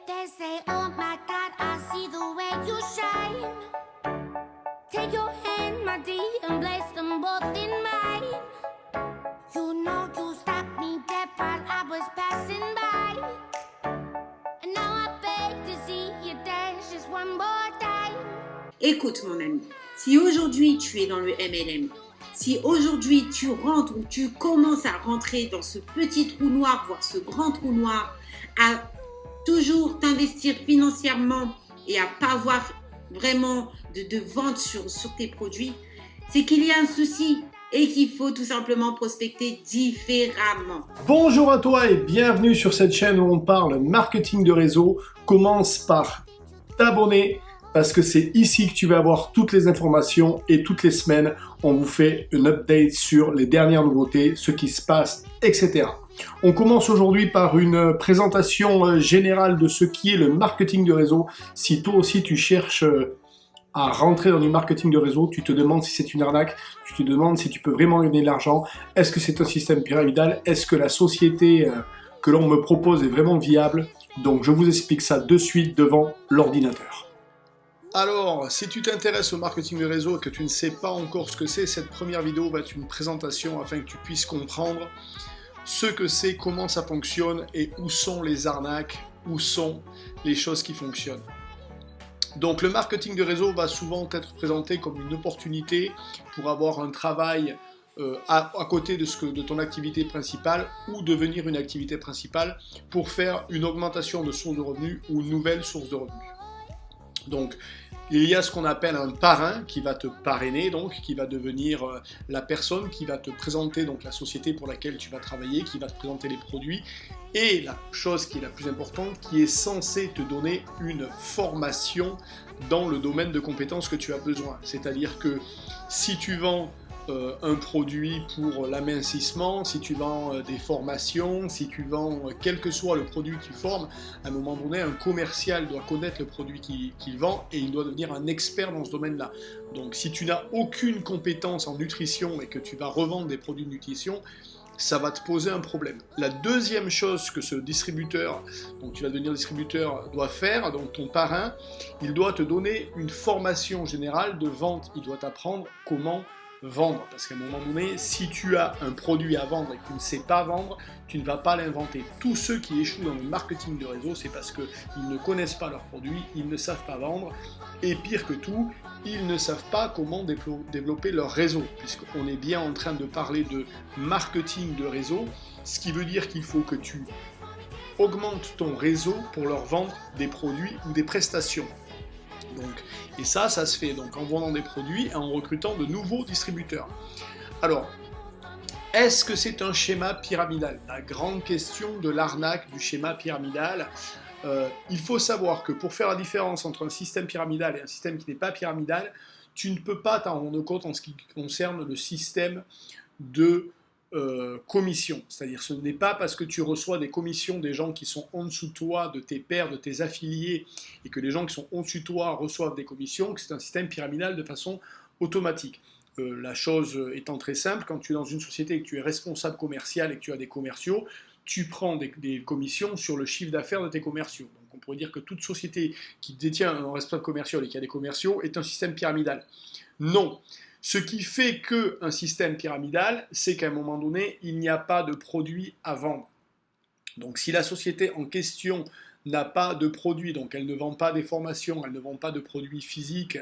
They say, oh my God, I see the way you shine. Take your hand, my dear, and place them both in mine. You know you stopped me dead while I was passing by. And now I beg to see you dance just one more time. Écoute mon ami, si aujourd'hui tu es dans le MLM, si aujourd'hui tu rentres ou tu commences à rentrer dans ce petit trou noir, voire ce grand trou noir, à toujours t'investir financièrement et à pas avoir vraiment de vente sur tes produits, c'est qu'il y a un souci et qu'il faut tout simplement prospecter différemment. Bonjour à toi et bienvenue sur cette chaîne où on parle marketing de réseau. Commence par t'abonner parce que c'est ici que tu vas avoir toutes les informations et toutes les semaines, on vous fait une update sur les dernières nouveautés, ce qui se passe, etc. On commence aujourd'hui par une présentation générale de ce qui est le marketing de réseau. Si toi aussi tu cherches à rentrer dans du marketing de réseau, tu te demandes si c'est une arnaque, tu te demandes si tu peux vraiment gagner de l'argent, est-ce que c'est un système pyramidal, est-ce que la société que l'on me propose est vraiment viable? Donc je vous explique ça de suite devant l'ordinateur. Alors, si tu t'intéresses au marketing de réseau et que tu ne sais pas encore ce que c'est, cette première vidéo va être une présentation afin que tu puisses comprendre ce que c'est, comment ça fonctionne et où sont les arnaques, où sont les choses qui fonctionnent. Donc le marketing de réseau va souvent être présenté comme une opportunité pour avoir un travail à côté de ton activité principale ou devenir une activité principale pour faire une augmentation de source de revenus ou une nouvelle source de revenus. Donc, il y a ce qu'on appelle un parrain qui va te parrainer, donc qui va devenir la personne qui va te présenter donc la société pour laquelle tu vas travailler, qui va te présenter les produits, et la chose qui est la plus importante, qui est censée te donner une formation dans le domaine de compétences que tu as besoin. C'est-à-dire que si tu vends un produit pour l'amincissement, si tu vends des formations, si tu vends quel que soit le produit que tu formes, à un moment donné, un commercial doit connaître le produit qu'il vend et il doit devenir un expert dans ce domaine-là. Donc si tu n'as aucune compétence en nutrition et que tu vas revendre des produits de nutrition, ça va te poser un problème. La deuxième chose que ce distributeur, donc tu vas devenir distributeur, doit faire, donc ton parrain, il doit te donner une formation générale de vente. Il doit t'apprendre comment vendre, parce qu'à un moment donné, si tu as un produit à vendre et que tu ne sais pas vendre, tu ne vas pas l'inventer. Tous ceux qui échouent dans le marketing de réseau, c'est parce qu'ils ne connaissent pas leurs produits, ils ne savent pas vendre, et pire que tout, ils ne savent pas comment développer leur réseau, puisqu'on est bien en train de parler de marketing de réseau, ce qui veut dire qu'il faut que tu augmentes ton réseau pour leur vendre des produits ou des prestations. Donc, et ça se fait donc en vendant des produits et en recrutant de nouveaux distributeurs. Alors, est-ce que c'est un schéma pyramidal? La grande question de l'arnaque du schéma pyramidal. Il faut savoir que pour faire la différence entre un système pyramidal et un système qui n'est pas pyramidal, tu ne peux pas t'en rendre compte en ce qui concerne le système de commission. C'est-à-dire ce n'est pas parce que tu reçois des commissions des gens qui sont en dessous de toi, de tes pairs, de tes affiliés, et que les gens qui sont au-dessus de toi reçoivent des commissions, que c'est un système pyramidal de façon automatique. La chose étant très simple, quand tu es dans une société et que tu es responsable commercial et que tu as des commerciaux, tu prends des commissions sur le chiffre d'affaires de tes commerciaux. Donc on pourrait dire que toute société qui détient un responsable commercial et qui a des commerciaux est un système pyramidal. Non. Ce qui fait qu'un système pyramidal, c'est qu'à un moment donné, il n'y a pas de produit à vendre. Donc si la société en question n'a pas de produit, donc elle ne vend pas des formations, elle ne vend pas de produits physiques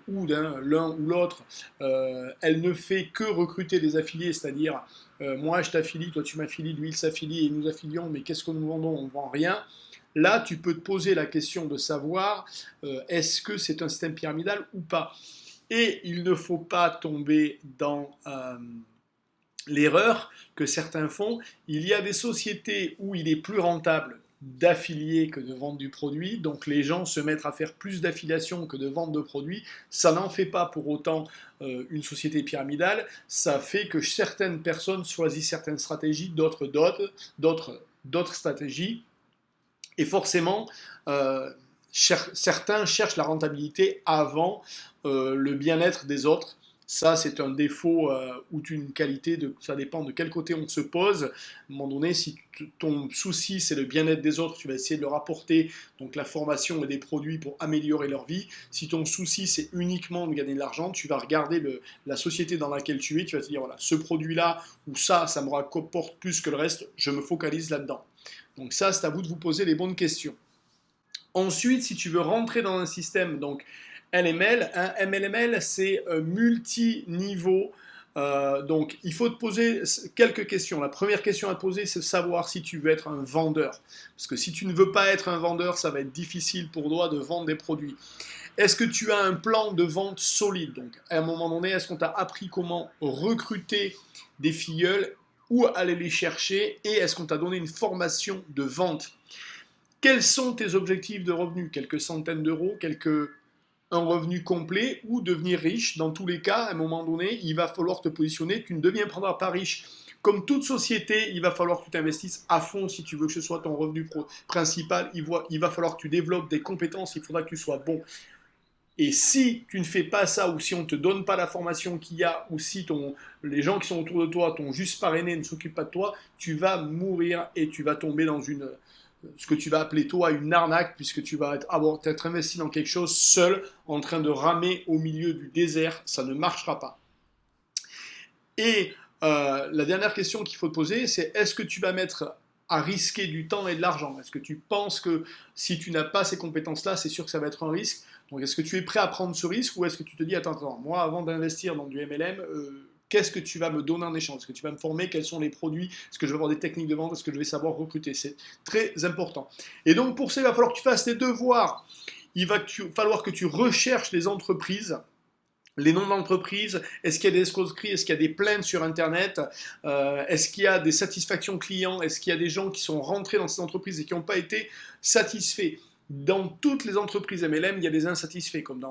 ou l'un ou l'autre, elle ne fait que recruter des affiliés, c'est-à-dire moi je t'affilie, toi tu m'affilies, lui il s'affilie et nous affilions, mais qu'est-ce que nous vendons? On ne vend rien. Là, tu peux te poser la question de savoir est-ce que c'est un système pyramidal ou pas. Et il ne faut pas tomber dans l'erreur que certains font. Il y a des sociétés où il est plus rentable d'affilier que de vendre du produit, donc les gens se mettent à faire plus d'affiliation que de vendre de produits. Ça n'en fait pas pour autant une société pyramidale, ça fait que certaines personnes choisissent certaines stratégies, d'autres stratégies, et forcément certains cherchent la rentabilité avant le bien-être des autres, Ça, c'est un défaut ou une qualité, ça dépend de quel côté on se pose. À un moment donné, si ton souci, c'est le bien-être des autres, tu vas essayer de leur apporter donc, la formation et des produits pour améliorer leur vie. Si ton souci, c'est uniquement de gagner de l'argent, tu vas regarder la société dans laquelle tu es, tu vas te dire, voilà, ce produit-là ou ça me rapporte plus que le reste, je me focalise là-dedans. Donc ça, c'est à vous de vous poser les bonnes questions. Ensuite, si tu veux rentrer dans un système, donc LML, un MLML, c'est multi-niveau. Donc, il faut te poser quelques questions. La première question à te poser, c'est de savoir si tu veux être un vendeur. Parce que si tu ne veux pas être un vendeur, ça va être difficile pour toi de vendre des produits. Est-ce que tu as un plan de vente solide? Donc, à un moment donné, est-ce qu'on t'a appris comment recruter des filleuls, où aller les chercher, et est-ce qu'on t'a donné une formation de vente? Quels sont tes objectifs de revenus? Quelques centaines d'euros, un revenu complet ou devenir riche. Dans tous les cas, à un moment donné, il va falloir te positionner. Tu ne deviendras pas riche. Comme toute société, il va falloir que tu t'investisses à fond si tu veux que ce soit ton revenu principal. Il va falloir que tu développes des compétences. Il faudra que tu sois bon. Et si tu ne fais pas ça, ou si on ne te donne pas la formation qu'il y a, ou si les gens qui sont autour de toi t'ont juste parrainé, ne s'occupent pas de toi, tu vas mourir et tu vas tomber dans ce que tu vas appeler toi une arnaque, puisque tu vas être investi dans quelque chose seul, en train de ramer au milieu du désert. Ça ne marchera pas. Et la dernière question qu'il faut te poser, c'est est-ce que tu vas mettre à risquer du temps et de l'argent? Est-ce que tu penses que si tu n'as pas ces compétences-là, c'est sûr que ça va être un risque? Donc est-ce que tu es prêt à prendre ce risque, ou est-ce que tu te dis attends, moi avant d'investir dans du MLM, qu'est-ce que tu vas me donner en échange? Est-ce que tu vas me former? Quels sont les produits? Est-ce que je vais avoir des techniques de vente? Est-ce que je vais savoir recruter? C'est très important. Et donc pour ça, il va falloir que tu fasses tes devoirs. Il va falloir que tu recherches les entreprises, les noms d'entreprises. Est-ce qu'il y a des escroqueries? Est-ce qu'il y a des plaintes sur Internet? Est-ce qu'il y a des satisfactions clients? Est-ce qu'il y a des gens qui sont rentrés dans ces entreprises et qui n'ont pas été satisfaits? Dans toutes les entreprises MLM, il y a des insatisfaits, comme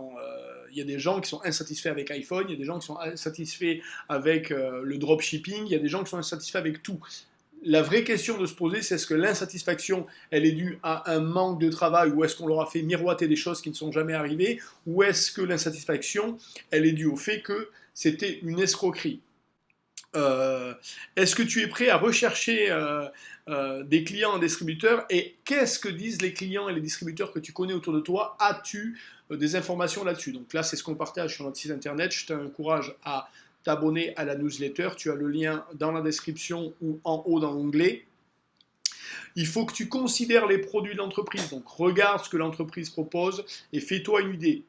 il y a des gens qui sont insatisfaits avec iPhone, il y a des gens qui sont insatisfaits avec le dropshipping, il y a des gens qui sont insatisfaits avec tout. La vraie question de se poser, c'est est-ce que l'insatisfaction, elle est due à un manque de travail, ou est-ce qu'on leur a fait miroiter des choses qui ne sont jamais arrivées, ou est-ce que l'insatisfaction, elle est due au fait que c'était une escroquerie? Est-ce que tu es prêt à rechercher des clients, des distributeurs, et qu'est-ce que disent les clients et les distributeurs que tu connais autour de toi? As-tu des informations là-dessus? Donc là, c'est ce qu'on partage sur notre site internet. Je t'encourage à t'abonner à la newsletter. Tu as le lien dans la description ou en haut dans l'onglet. Il faut que tu considères les produits de l'entreprise. Donc regarde ce que l'entreprise propose et fais-toi une idée.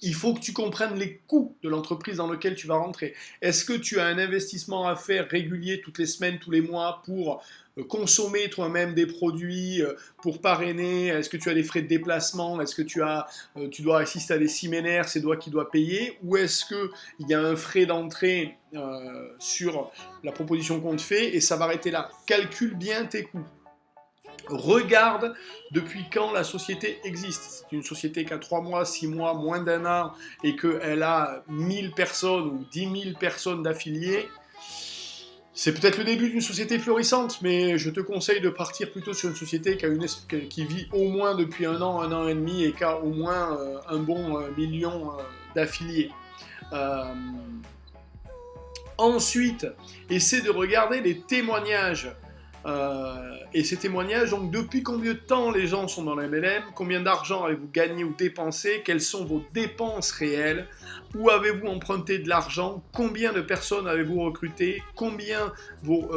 Il faut que tu comprennes les coûts de l'entreprise dans laquelle tu vas rentrer. Est-ce que tu as un investissement à faire régulier toutes les semaines, tous les mois pour consommer toi-même des produits, pour parrainer? Est-ce que tu as des frais de déplacement? Est-ce que tu dois assister à des séminaires? C'est toi qui dois payer? Ou est-ce qu'il y a un frais d'entrée sur la proposition qu'on te fait et ça va arrêter là? Calcule bien tes coûts. Regarde depuis quand la société existe. C'est une société qui a 3 mois, 6 mois, moins d'un an et qu'elle a 1000 personnes ou 10 000 personnes d'affiliés. C'est peut-être le début d'une société florissante, mais je te conseille de partir plutôt sur une société qui vit au moins depuis un an et demi et qui a au moins un bon million d'affiliés. Ensuite, essaie de regarder les témoignages. Et ces témoignages, donc depuis combien de temps les gens sont dans la MLM, combien d'argent avez-vous gagné ou dépensé, quelles sont vos dépenses réelles, où avez-vous emprunté de l'argent, combien de personnes avez-vous recruté, combien vos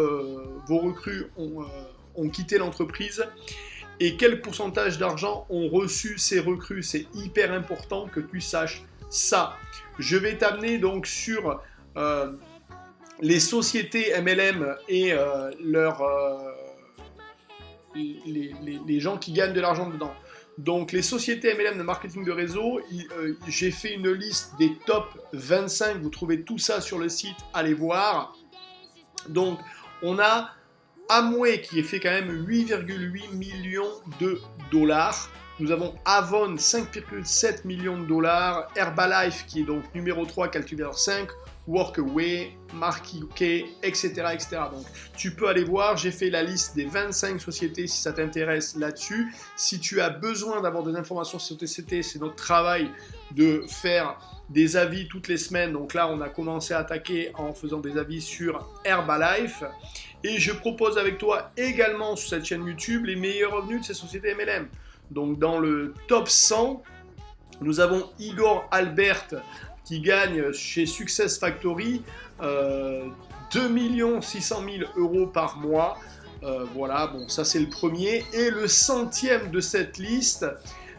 recrues ont quitté l'entreprise et quel pourcentage d'argent ont reçu ces recrues. C'est hyper important que tu saches ça. Je vais t'amener donc sur les sociétés MLM et les gens qui gagnent de l'argent dedans. Donc les sociétés MLM de marketing de réseau, j'ai fait une liste des top 25, vous trouvez tout ça sur le site, allez voir. Donc on a Amway qui est fait quand même 8,8 millions de dollars. Nous avons Avon 5,7 millions de dollars, Herbalife qui est donc numéro 3, calculateur 5, Workaway, Mark UK, etc., etc. Donc, tu peux aller voir, j'ai fait la liste des 25 sociétés si ça t'intéresse là-dessus. Si tu as besoin d'avoir des informations sur ces sociétés, c'est notre travail de faire des avis toutes les semaines. Donc là, on a commencé à attaquer en faisant des avis sur Herbalife. Et je propose avec toi également sur cette chaîne YouTube les meilleurs revenus de ces sociétés MLM. Donc dans le top 100, nous avons Igor Albert qui gagne chez Success Factory 2 600 000 € par mois. Voilà, bon, ça c'est le premier. Et le 100e de cette liste,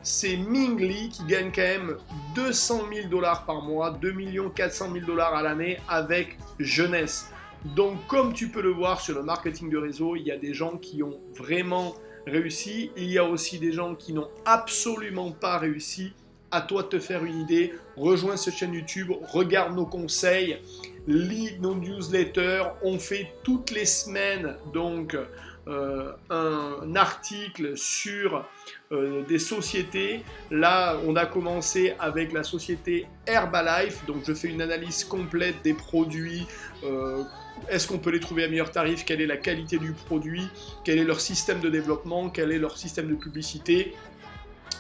c'est Ming Lee qui gagne quand même 200 000 $ par mois, 2 400 000 $ à l'année avec jeunesse. Donc comme tu peux le voir sur le marketing de réseau, il y a des gens qui ont vraiment réussi. Il y a aussi des gens qui n'ont absolument pas réussi. À toi de te faire une idée. Rejoins cette chaîne YouTube, regarde nos conseils, lis nos newsletters. On fait toutes les semaines donc un article sur des sociétés. Là, on a commencé avec la société Herbalife. Donc, je fais une analyse complète des produits. Est-ce qu'on peut les trouver à meilleur tarif? Quelle est la qualité du produit? Quel est leur système de développement? Quel est leur système de publicité?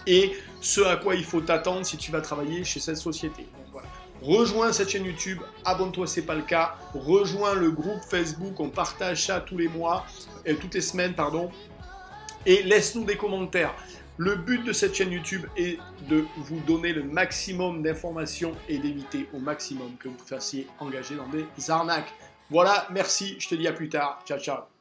Et ce à quoi il faut t'attendre si tu vas travailler chez cette société. Donc, voilà. Rejoins cette chaîne YouTube, abonne-toi si ce n'est pas le cas, rejoins le groupe Facebook, on partage ça tous les mois, toutes les semaines, pardon, et laisse-nous des commentaires. Le but de cette chaîne YouTube est de vous donner le maximum d'informations et d'éviter au maximum que vous fassiez engager dans des arnaques. Voilà, merci, je te dis à plus tard, ciao ciao.